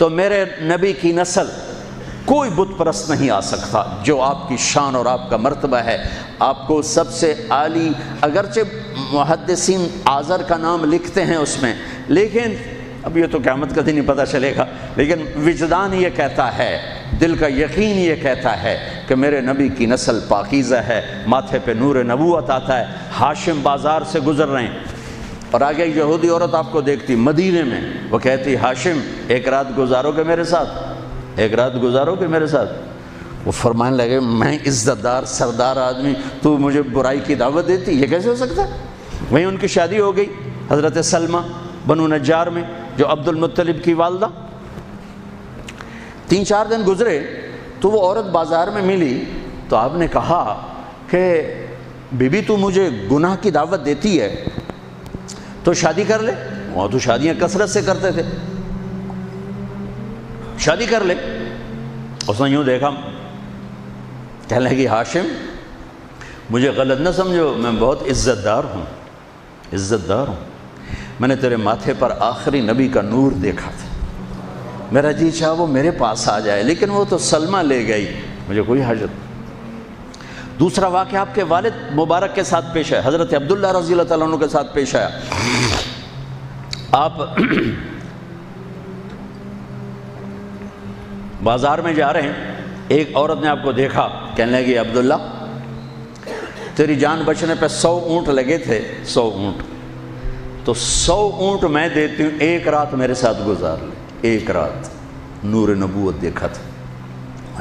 تو میرے نبی کی نسل کوئی بت پرست نہیں آ سکتا جو آپ کی شان اور آپ کا مرتبہ ہے۔ آپ کو سب سے عالی، اگرچہ محدثین آذر کا نام لکھتے ہیں اس میں، لیکن اب یہ تو قیامت کا دن ہی پتہ چلے گا، لیکن وجدان یہ کہتا ہے، دل کا یقین یہ کہتا ہے کہ میرے نبی کی نسل پاکیزہ ہے، ماتھے پہ نور نبوت آتا ہے۔ ہاشم بازار سے گزر رہے ہیں اور آگے ایک یہودی عورت آپ کو دیکھتی مدینے میں، وہ کہتی ہاشم ایک رات گزارو گے میرے ساتھ، ایک رات گزارو گے میرے ساتھ؟ وہ فرمانے لگے میں عزت دار سردار آدمی، تو مجھے برائی کی دعوت دیتی، یہ کیسے ہو سکتا ہے؟ وہیں ان کی شادی ہو گئی حضرت سلمہ بنو نجار میں، جو عبد المطلب کی والدہ۔ 3-4 دن گزرے تو وہ عورت بازار میں ملی، تو آپ نے کہا کہ بی بی تو مجھے گناہ کی دعوت دیتی ہے تو شادی کر لے۔ وہ تو شادیاں کثرت سے کرتے تھے، شادی کر لے۔ اس نے یوں دیکھا، کہنے لگی ہاشم مجھے غلط نہ سمجھو، میں بہت عزت دار ہوں، عزت دار ہوں، میں نے تیرے ماتھے پر آخری نبی کا نور دیکھا تھا، میرا جی چاہا وہ میرے پاس آ جائے، لیکن وہ تو سلمہ لے گئی، مجھے کوئی حاجت۔ دوسرا واقعہ آپ کے والد مبارک کے ساتھ پیش آیا، حضرت عبداللہ رضی اللہ تعالیٰ عنہ کے ساتھ پیش آیا۔ آپ بازار میں جا رہے ہیں، ایک عورت نے آپ کو دیکھا، کہنے لگی عبداللہ تیری جان بچنے پہ 100 اونٹ لگے تھے، 100 اونٹ، تو 100 اونٹ میں دیتی ہوں، ایک رات میرے ساتھ گزار لے، ایک رات۔ نور نبوت دیکھا تھا،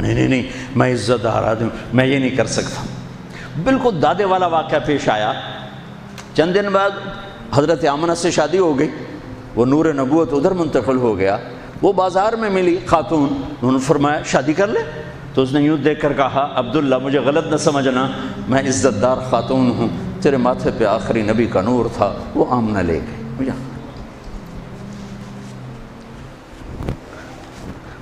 نہیں میں عزت دار آدمی، میں یہ نہیں کر سکتا۔ بالکل دادے والا واقعہ پیش آیا۔ چند دن بعد حضرت آمنہ سے شادی ہو گئی، وہ نور نبوت ادھر منتقل ہو گیا۔ وہ بازار میں ملی خاتون، انہوں نے فرمایا شادی کر لے، تو اس نے یوں دیکھ کر کہا عبداللہ مجھے غلط نہ سمجھنا، میں عزت دار خاتون ہوں، تیرے ماتھے پہ آخری نبی کا نور تھا، وہ آمنہ لے گئی۔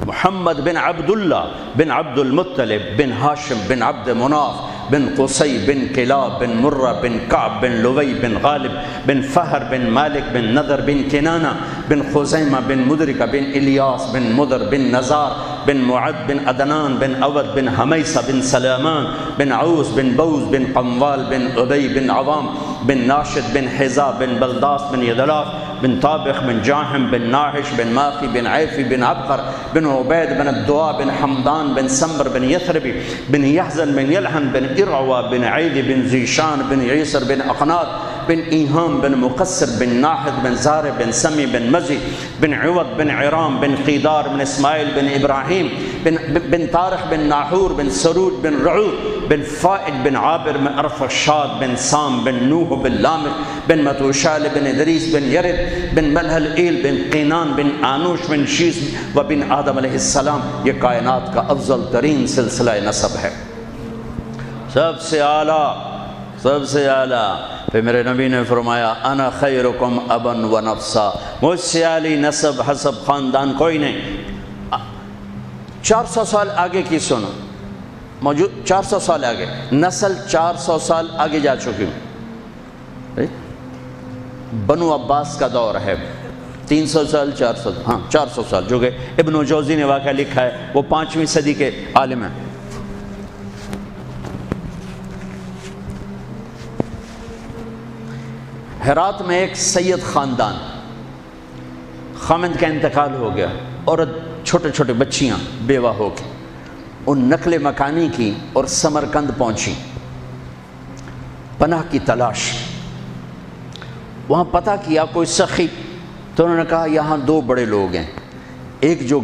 محمد بن عبداللہ بن عبد المطلب بن ہاشم بن عبد مناف بن قصی بن کلاب بن مرہ بن کعب بن لوی بن غالب بن فہر بن مالک بن نضر بن کنانہ بن خزیمہ بن مدرکہ بن الیاس بن مدر بن نزار بن معد بن عدنان بن اود بن حمیسہ بن سلامان بن عوس بن بوز بن قموال بن عبی بن عوام بن ناشد بن حزا بن بلداس بن یدلاف بن طابخ بن جاہم بن ناحش بن ماخی بن عیفی بن عبقر بن عبید بن الدعاء بن حمدان بن سمبر بن یثربی بن یحزن بن یلحن بن ارعوا بن عید بن زیشان بن عیسر بن اقناط بن ایہام بن مقصر بن ناحد بن زار بن سمی بن مزی بن عوض بن عرام بن قیدار بن اسماعیل بن ابراہیم بن طارق بن ناحور بن سروج بن رعود بن فائد بن عابر بن ارفشاد بن سام بن نوح بن لامق بن متوشال بن ادریس بن یرد بن ملحل ایل بن قینان بن آنوش بن شیس و بن آدم علیہ السلام۔ یہ کائنات کا افضل ترین سلسلہ نسب ہے، سب سے اعلیٰ، سب سے اعلیٰ۔ پھر میرے نبی نے فرمایا انا خیرکم ابا و نفسا، مجھ سے عالی نسب حسب خاندان کوئی نہیں۔ 400 سال آگے کی سنو، موجود 400 سال آگے، نسل 400 سال آگے جا چکی ہوں۔ بنو عباس کا دور ہے، 300 سال 400، ہاں 400 سال، جو کہ ابن جوزی نے واقعہ لکھا ہے، وہ 5ویں صدی کے عالم ہیں۔ ہرات میں ایک سید خاندان، خامند کا انتقال ہو گیا، عورت چھوٹے چھوٹے بچیاں بیوہ ہو کے ان نقل مکانی کی اور سمرقند پہنچی، پناہ کی تلاش۔ وہاں پتہ کیا کوئی سخی، تو انہوں نے کہا یہاں 2 بڑے لوگ ہیں، ایک جو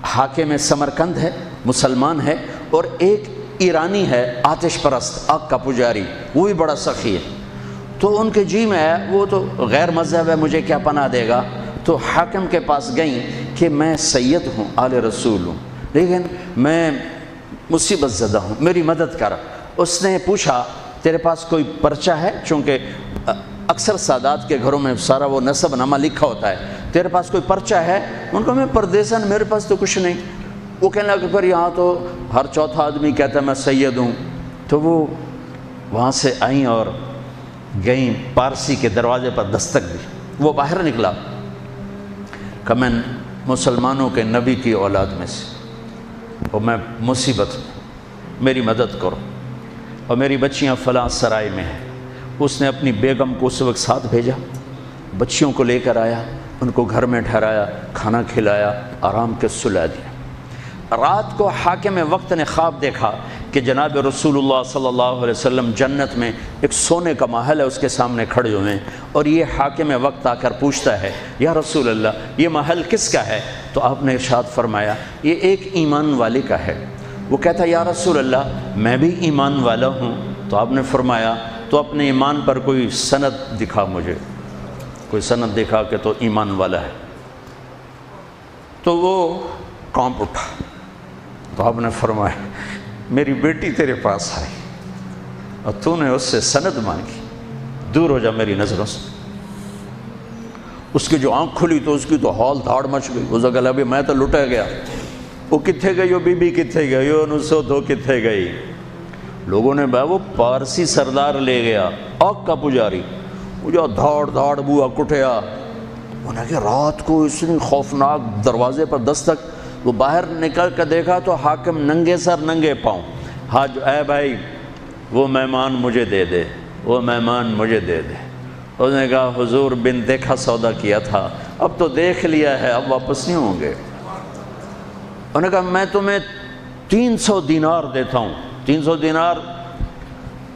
حاکم سمرقند ہے، مسلمان ہے، اور ایک ایرانی ہے، آتش پرست، آگ کا پجاری، وہ بھی بڑا سخی ہے۔ تو ان کے جی میں ہے، وہ تو غیر مذہب ہے، مجھے کیا پناہ دے گا؟ تو حاکم کے پاس گئیں کہ میں سید ہوں، آل رسول ہوں، لیکن میں مصیبت زدہ ہوں، میری مدد کر۔ اس نے پوچھا تیرے پاس کوئی پرچہ ہے؟ چونکہ اکثر سادات کے گھروں میں سارا وہ نسب نامہ لکھا ہوتا ہے، تیرے پاس کوئی پرچہ ہے؟ ان کو میں پردیسن، میرے پاس تو کچھ نہیں۔ وہ کہنے لگا کہ پھر یہاں تو ہر چوتھا آدمی کہتا ہے میں سید ہوں۔ تو وہ وہاں سے آئیں اور گئیں، پارسی کے دروازے پر دستک دی، وہ باہر نکلا کہ میں مسلمانوں کے نبی کی اولاد میں سے، اور میں مصیبت میں، میری مدد کرو، اور میری بچیاں فلاں سرائے میں ہیں۔ اس نے اپنی بیگم کو اس وقت ساتھ بھیجا، بچیوں کو لے کر آیا، ان کو گھر میں ٹھہرایا، کھانا کھلایا، آرام کے سلا دیا۔ رات کو حاکم وقت نے خواب دیکھا کہ جناب رسول اللہ صلی اللہ علیہ وسلم جنت میں ایک سونے کا محل ہے، اس کے سامنے کھڑے ہوئے ہیں، اور یہ حاکم وقت آ کر پوچھتا ہے یا رسول اللہ یہ محل کس کا ہے؟ تو آپ نے ارشاد فرمایا یہ ایک ایمان والے کا ہے۔ وہ کہتا ہے یا رسول اللہ میں بھی ایمان والا ہوں۔ تو آپ نے فرمایا تو اپنے ایمان پر کوئی سند دکھا، مجھے کوئی سند دکھا کہ تو ایمان والا ہے۔ تو وہ کانپ اٹھا، تو آپ نے فرمایا میری بیٹی تیرے پاس آئی اور تو نے اس سے سند مانگی، دور ہو جا میری نظروں سے۔ اس کی جو آنکھ کھلی تو اس کی تو ہال دھاڑ مچ گئی، اس نے کہا ابھی میں تو لٹا گیا، وہ کتھے گئی، وہ بی بی کتھے گئی، وہ نسو دو کتھے گئی۔ لوگوں نے وہ پارسی سردار لے گیا، آگ کا پجاری، وہ جو دھاڑ دھاڑ بوا کٹیا۔ انہوں نے کہا رات کو اتنی خوفناک دروازے پر دستک، وہ باہر نکل کر دیکھا تو حاکم ننگے سر ننگے پاؤں، حاج اے بھائی وہ مہمان مجھے دے دے، وہ مہمان مجھے دے دے۔ اس نے کہا حضور بن دیکھا سودا کیا تھا، اب تو دیکھ لیا ہے، اب واپس نہیں ہوں گے۔ انہوں نے کہا میں تمہیں 300 دینار دیتا ہوں، 300 دینار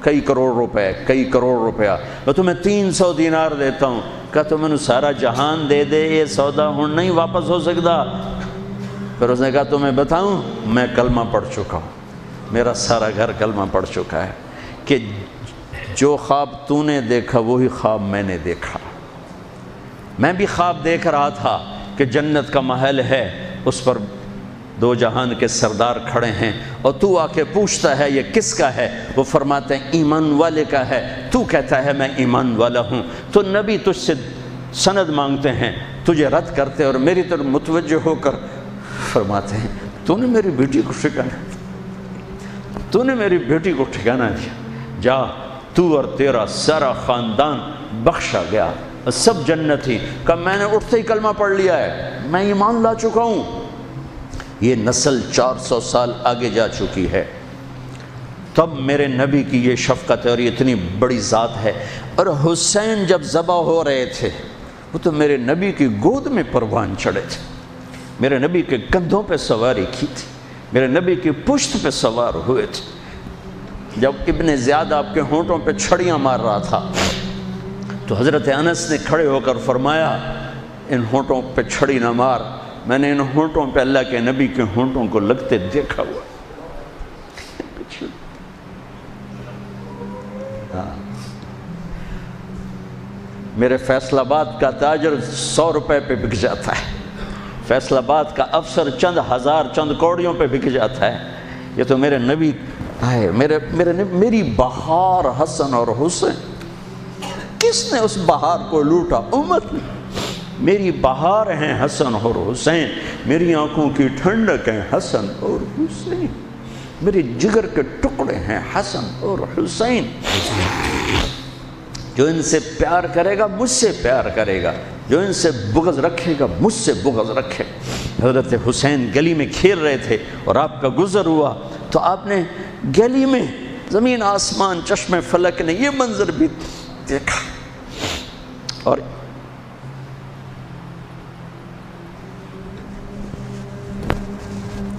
کئی کروڑ روپے، کئی کروڑ روپیہ، میں تمہیں 300 دینار دیتا ہوں۔ کہا تو میں نے سارا جہان دے دے یہ سودا ہوں نہیں واپس ہو سکتا۔ پھر اس نے کہا تمہیں بتاؤں میں کلمہ پڑھ چکا ہوں، میرا سارا گھر کلمہ پڑھ چکا ہے کہ جو خواب تو نے دیکھا وہی خواب میں نے دیکھا۔ میں بھی خواب دیکھ رہا تھا کہ جنت کا محل ہے، اس پر دو جہان کے سردار کھڑے ہیں، اور تو آ کے پوچھتا ہے یہ کس کا ہے؟ وہ فرماتے ہیں ایمان والے کا ہے۔ تو کہتا ہے میں ایمان والا ہوں، تو نبی تجھ سے سند مانگتے ہیں، تجھے رد کرتے اور میری طرف متوجہ ہو کر فرماتے ہیں تو نے میری بیٹی کو ٹھکانا، تو نے میری بیٹی کو ٹھکانا دیا، جا تو اور تیرا سارا خاندان بخشا گیا، سب جنتی۔ کہ میں نے اٹھتے ہی کلمہ پڑھ لیا ہے، میں ایمان لا چکا ہوں۔ یہ نسل 400 سال آگے جا چکی ہے، تب میرے نبی کی یہ شفقت ہے اور یہ اتنی بڑی ذات ہے۔ اور حسین جب ذبح ہو رہے تھے وہ تو میرے نبی کی گود میں پروان چڑھے تھے، میرے نبی کے کندھوں پہ سواری کی تھی، میرے نبی کی پشت پہ سوار ہوئے تھے۔ جب ابن زیاد آپ کے ہونٹوں پہ چھڑیاں مار رہا تھا تو حضرت انس نے کھڑے ہو کر فرمایا ان ہونٹوں پہ چھڑی نہ مار، میں نے ان ہونٹوں پہ اللہ کے نبی کے ہونٹوں کو لگتے دیکھا ہوا۔ میرے فیصل آباد کا تاجر 100 روپے پہ بک جاتا ہے، فیصل آباد کا افسر چند ہزار چند کوڑیوں پہ بک جاتا ہے۔ یہ تو میرے نبی ہے، میری بہار حسن اور حسین، کس نے اس بہار کو لوٹا؟ امت نے۔ میری بہار ہیں حسن اور حسین، میری آنکھوں کی ٹھنڈک ہیں حسن اور حسین، میرے جگر کے ٹکڑے ہیں حسن اور حسین۔ جو ان سے پیار کرے گا مجھ سے پیار کرے گا، جو ان سے بغض رکھے گا مجھ سے بغض رکھے۔ حضرت حسین گلی میں کھیل رہے تھے اور آپ کا گزر ہوا تو آپ نے گلی میں زمین آسمان چشم فلک نے یہ منظر بھی دیکھا، اور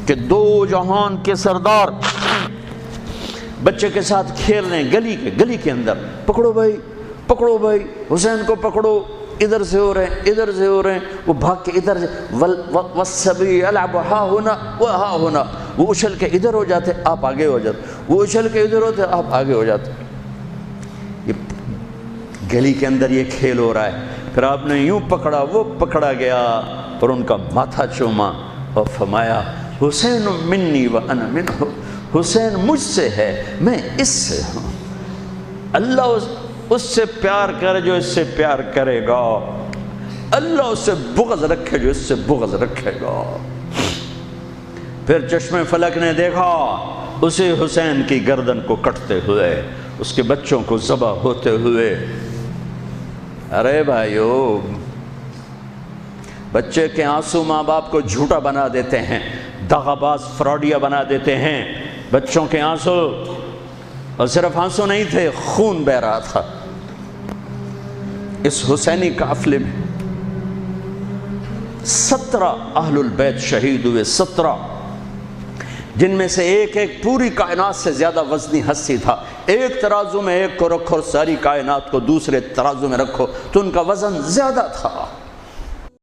کہ دو جہان کے سردار بچے کے ساتھ کھیل رہے ہیں گلی کے اندر، پکڑو بھائی پکڑو بھائی، حسین کو پکڑو، ادھر سے ہو رہے ہیں ادھر سے ہو رہے ہیں، وہ بھاگ کے ادھر سے والسبی یلعب ہا ہونا و ہا ہونا، وہ اچھل کے ادھر ہو جاتے آپ آگے ہو جاتے، وہ اچھل کے ادھر ہوتے آپ آگے ہو جاتے۔ یہ گلی کے اندر یہ کھیل ہو رہا ہے، پھر آپ نے یوں پکڑا وہ پکڑا گیا اور ان کا ماتھا چوما اور فرمایا حسین منی و انا منہ، حسین مجھ سے ہے میں اس سے ہوں۔ اللہ اس سے پیار کرے جو اس سے پیار کرے گا، اللہ اس سے بغض رکھے جو اس سے بغض رکھے گا۔ پھر چشم فلک نے دیکھا اسے حسین کی گردن کو کٹتے ہوئے، اس کے بچوں کو ذبح ہوتے ہوئے۔ ارے بھائیو بچے کے آنسو ماں باپ کو جھوٹا بنا دیتے ہیں، دغا باز فراڈیا بنا دیتے ہیں۔ بچوں کے آنسو، اور صرف آنسو نہیں تھے، خون بہہ رہا تھا۔ اس حسینی قافلے میں 17 اہل البیت شہید ہوئے، 17، جن میں سے ایک ایک پوری کائنات سے زیادہ وزنی ہستی تھا۔ ایک ترازو میں ایک کو رکھو اور ساری کائنات کو دوسرے ترازو میں رکھو تو ان کا وزن زیادہ تھا۔